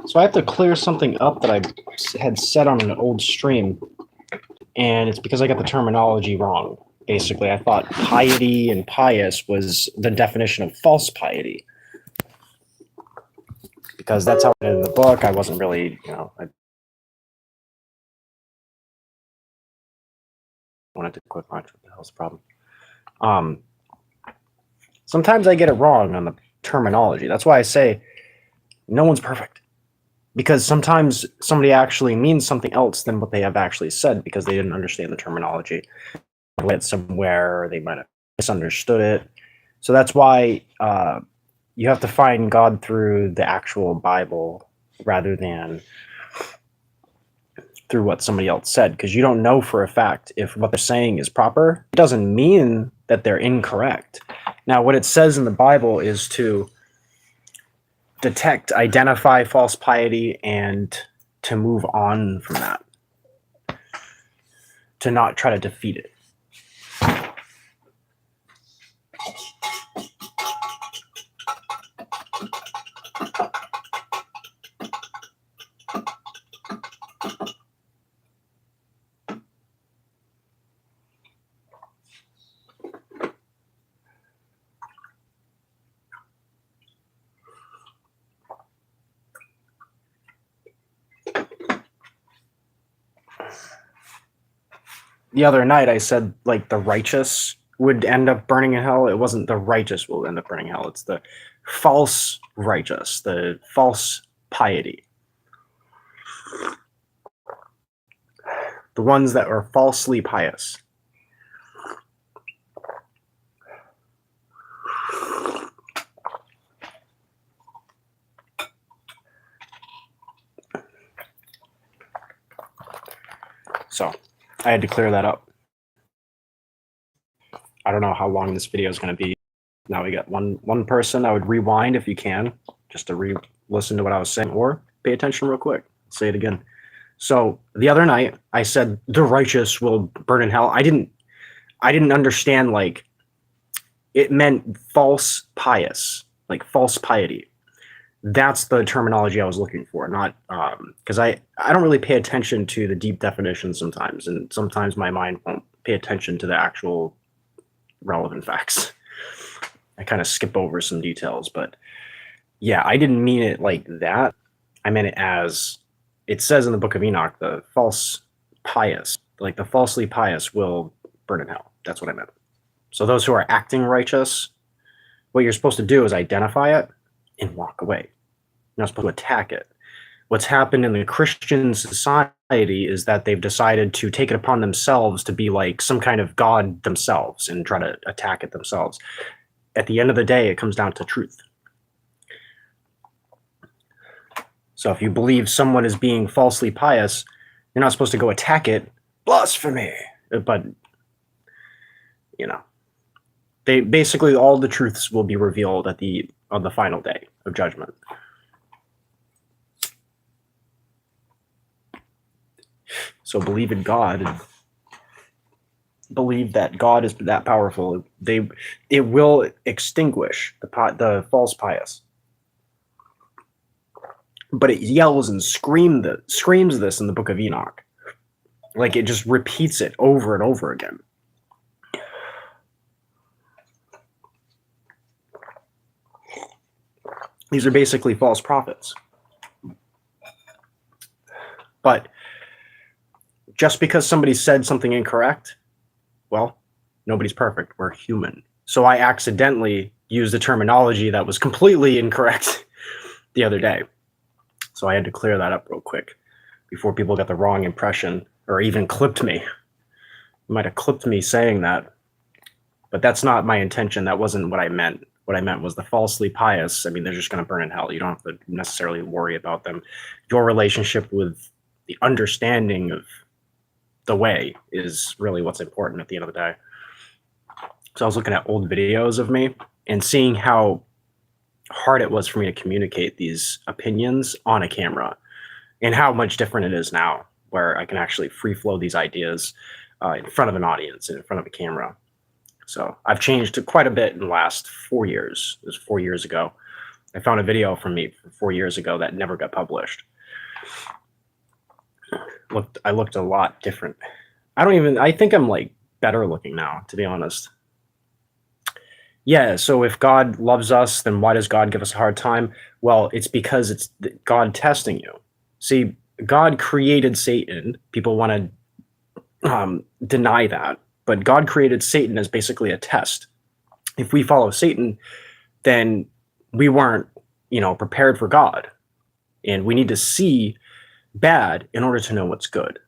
So I have to clear something up that I had said on an old stream, and it's because I got the terminology wrong. Basically, I thought piety and pious was the definition of false piety, because that's how it ended in the book. I wasn't really, I wanted to quit much. What the hell's the problem? Sometimes I get it wrong on the terminology. That's why I say no one's perfect. Because sometimes somebody actually means something else than what they have actually said because they didn't understand the terminology. They went somewhere, or they might have misunderstood it. So that's why you have to find God through the actual Bible rather than through what somebody else said, because you don't know for a fact if what they're saying is proper. It doesn't mean that they're incorrect. Now, what it says in the Bible is to detect, identify false piety, and to move on from that, to not try to defeat it. The other night I said like the righteous would end up burning in hell. It wasn't the righteous will end up burning in hell. It's the false righteous, the false piety. The ones that are falsely pious. So I had to clear that up. I don't know how long this video is going to be. Now we got one person. I would rewind if you can, just to listen to what I was saying, or pay attention real quick. Say it again. So the other night I said the righteous will burn in hell. I didn't understand, like, it meant false pious, like false piety. That's the terminology I was looking for, not because I don't really pay attention to the deep definitions sometimes, and sometimes my mind won't pay attention to the actual relevant facts. I kind of skip over some details, but yeah, I didn't mean it like that. I meant it as it says in the Book of Enoch, the false pious, like the falsely pious will burn in hell. That's what I meant. So those who are acting righteous, what you're supposed to do is identify it and walk away. You're not supposed to attack it. What's happened in the Christian society is that they've decided to take it upon themselves to be like some kind of god themselves and try to attack it themselves. At the end of the day, it comes down to truth. So if you believe someone is being falsely pious, you're not supposed to go attack it. Blasphemy! But, they basically, all the truths will be revealed on the final day of judgment. So believe in God and believe that God is that powerful. It will extinguish the false pious. But it yells and screams this in the Book of Enoch. Like, it just repeats it over and over again. These are basically false prophets. But just because somebody said something incorrect, well, nobody's perfect. We're human. So I accidentally used a terminology that was completely incorrect the other day. So I had to clear that up real quick before people got the wrong impression or even clipped me. You might have clipped me saying that, but that's not my intention. That wasn't what I meant. What I meant was the falsely pious. I mean, they're just going to burn in hell. You don't have to necessarily worry about them. Your relationship with the understanding of the way is really what's important at the end of the day. So I was looking at old videos of me and seeing how hard it was for me to communicate these opinions on a camera, and how much different it is now, where I can actually free flow these ideas in front of an audience and in front of a camera. So I've changed quite a bit in the last 4 years. It was 4 years ago. I found a video from me from 4 years ago that never got published. I looked a lot different. I think I'm like better looking now, to be honest. Yeah, so if God loves us, then why does God give us a hard time? Well, it's because it's God testing you. See, God created Satan. People want to deny that, but God created Satan as basically a test. If we follow Satan, then we weren't, prepared for God. And we need to see bad in order to know what's good.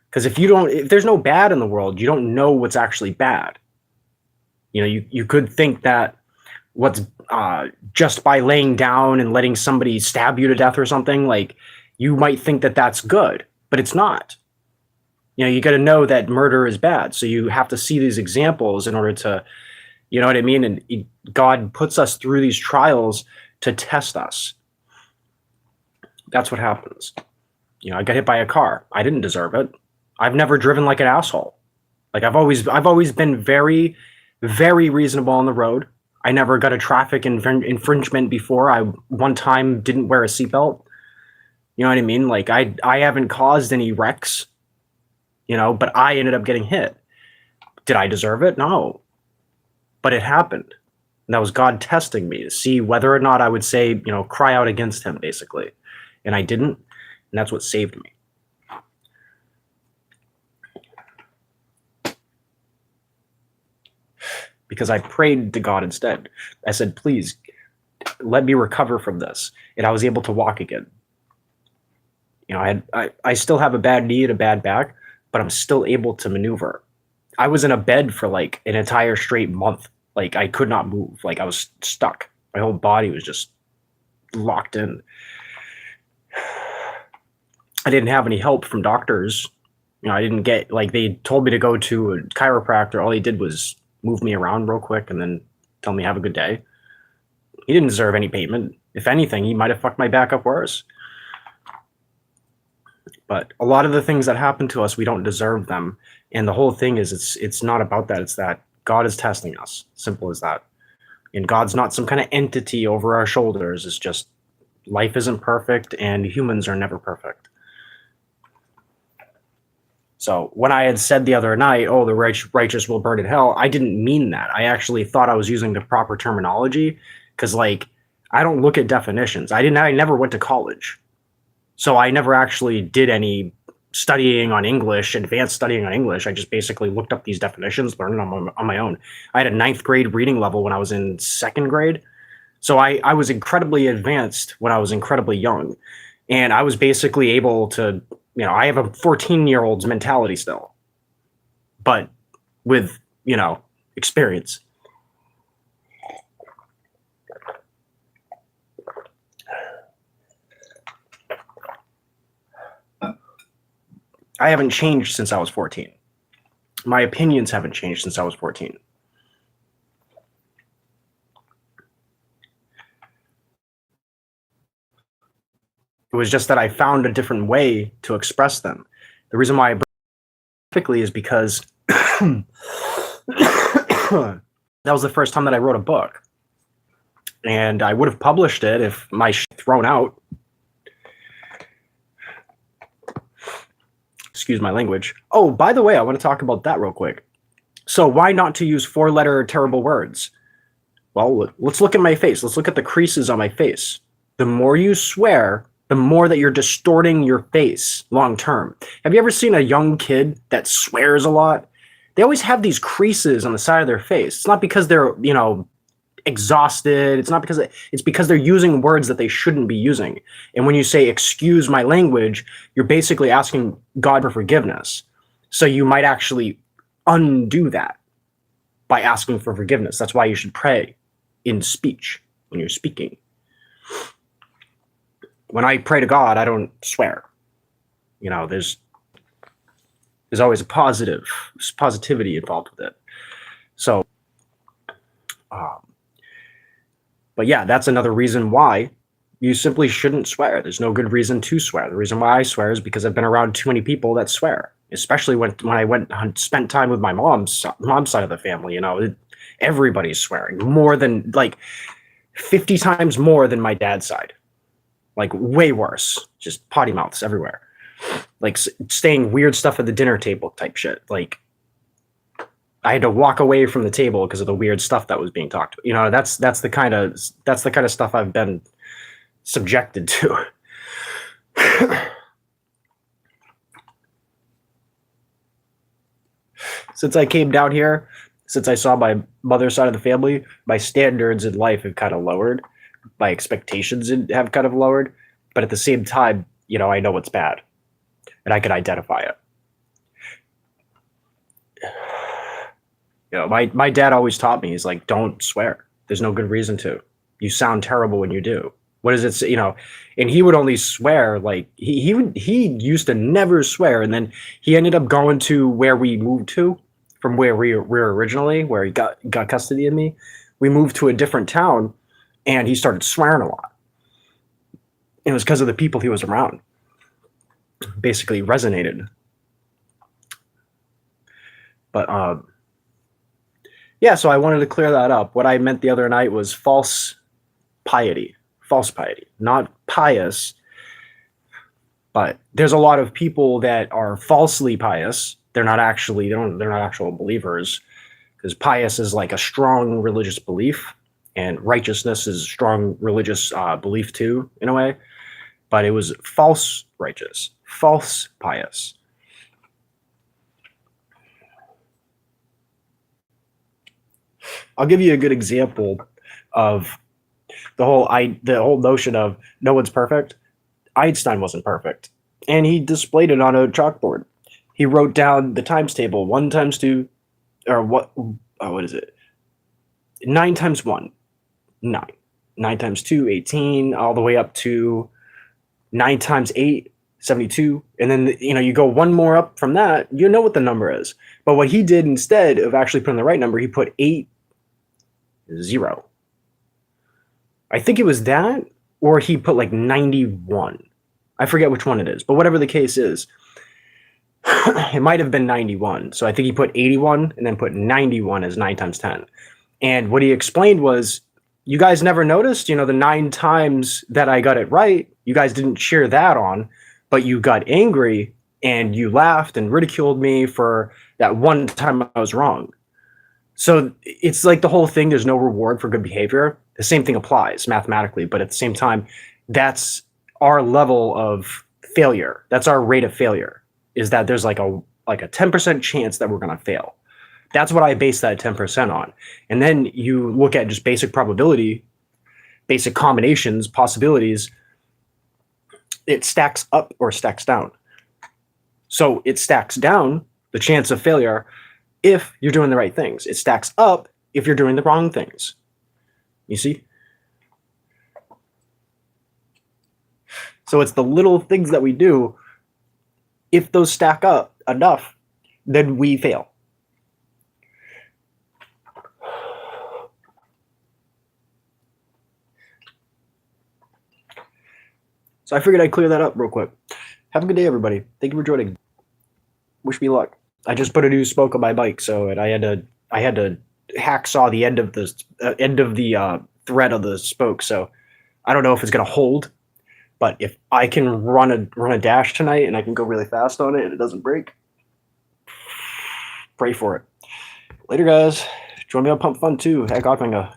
Because if there's no bad in the world, you don't know what's actually bad. You could think that what's just by laying down and letting somebody stab you to death or something, like you might think that that's good, but it's not. You got to know that murder is bad. So you have to see these examples in order to, you know what I mean? And God puts us through these trials to test us. That's what happens. I got hit by a car. I didn't deserve it. I've never driven like an asshole. Like I've always been very, very reasonable on the road. I never got a traffic infringement before. I one time didn't wear a seatbelt. You know what I mean? Like I haven't caused any wrecks, but I ended up getting hit. Did I deserve it? No. But it happened. And that was God testing me to see whether or not I would say, cry out against him, basically. And I didn't. And that's what saved me. Because I prayed to God instead. I said, please, let me recover from this. And I was able to walk again. I still have a bad knee and a bad back, but I'm still able to maneuver. I was in a bed for like an entire straight month. Like I could not move. Like I was stuck. My whole body was just locked in. I didn't have any help from doctors. I didn't get, like, they told me to go to a chiropractor. All he did was move me around real quick and then tell me have a good day. He didn't deserve any payment. If anything, he might have fucked my back up worse. But a lot of the things that happen to us, we don't deserve them. And the whole thing is it's not about that. It's that God is testing us. Simple as that. And God's not some kind of entity over our shoulders. It's just life isn't perfect and humans are never perfect. So when I had said the other night, oh, the righteous will burn in hell, I didn't mean that. I actually thought I was using the proper terminology because, like, I don't look at definitions. I never went to college. So I never actually did any studying on English, advanced studying on English. I just basically looked up these definitions, learned them on my own. I had a 9th grade reading level when I was in 2nd grade. So I was incredibly advanced when I was incredibly young. And I was basically able to, I have a 14-year-old's mentality still, but with, experience. I haven't changed since I was 14. My opinions haven't changed since I was 14. It was just that I found a different way to express them. The reason why I perfectly is because that was the first time that I wrote a book. And I would have published it if my shit thrown out. Excuse my language. Oh, by the way, I want to talk about that real quick. So why not to use 4-letter terrible words? Well, let's look at my face. Let's look at the creases on my face. The more you swear, the more that you're distorting your face long term. Have you ever seen a young kid that swears a lot? They always have these creases on the side of their face. It's not because they're, exhausted. It's because they're using words that they shouldn't be using. And when you say, excuse my language, you're basically asking God for forgiveness. So you might actually undo that by asking for forgiveness. That's why you should pray in speech when you're speaking. When I pray to God, I don't swear. There's always a positivity involved with it. So, but yeah, that's another reason why you simply shouldn't swear. There's no good reason to swear. The reason why I swear is because I've been around too many people that swear, especially when I went and spent time with my mom's side of the family. Everybody's swearing more than, like, 50 times more than my dad's side. Like way worse. Just potty mouths everywhere. Like saying weird stuff at the dinner table type shit. Like I had to walk away from the table because of the weird stuff that was being talked about. You know, that's the kind of stuff I've been subjected to. Since I came down here, since I saw my mother's side of the family, my standards in life have kind of lowered. My expectations have kind of lowered. But at the same time, you know, I know what's bad and I can identify it. You know, my dad always taught me, he's like, don't swear. There's no good reason to. You sound terrible when you do. What does it say? You know, and he would only swear, like he used to never swear. And then he ended up going to where we moved to from where we were originally, where he got custody of me. We moved to a different town and he started swearing a lot. It was because of the people he was around. Basically resonated. But yeah, so I wanted to clear that up. What I meant the other night was false piety, not pious. But there's a lot of people that are falsely pious. They're not actual believers, because pious is like a strong religious belief, and righteousness is strong religious belief too, in a way. But it was false righteous, false pious. I'll give you a good example of the whole notion of no one's perfect. Einstein wasn't perfect, and he displayed it on a chalkboard. He wrote down the times table: 1 times 2, or what? Oh, what is it? 9 times 1, 9. 9 times 2, 18, all the way up to 9 times 8, 72. And then, you know, you go one more up from that, you know what the number is. But what he did, instead of actually putting the right number, he put 8, 0. I think it was that, or he put like 91. I forget which one it is, but whatever the case is, it might have been 91. So I think he put 81 and then put 91 as 9 times 10. And what he explained was, you guys never noticed, you know, the 9 times that I got it right, you guys didn't cheer that on, but you got angry and you laughed and ridiculed me for that one time I was wrong. So it's like the whole thing, there's no reward for good behavior. The same thing applies mathematically, but at the same time, that's our level of failure. That's our rate of failure, is that there's like a 10% chance that we're going to fail. That's what I base that 10% on. And then you look at just basic probability, basic combinations, possibilities. It stacks up or stacks down. So it stacks down the chance of failure if you're doing the right things. It stacks up if you're doing the wrong things. You see? So it's the little things that we do. If those stack up enough, then we fail. So I figured I'd clear that up real quick. Have a good day, everybody. Thank you for joining. Wish me luck. I just put a new spoke on my bike, so I had to hacksaw the end of the thread of the spoke. So I don't know if it's gonna hold, but if I can run a dash tonight and I can go really fast on it and it doesn't break, pray for it. Later, guys. Join me on Pump Fun too. Heck, Ockminga.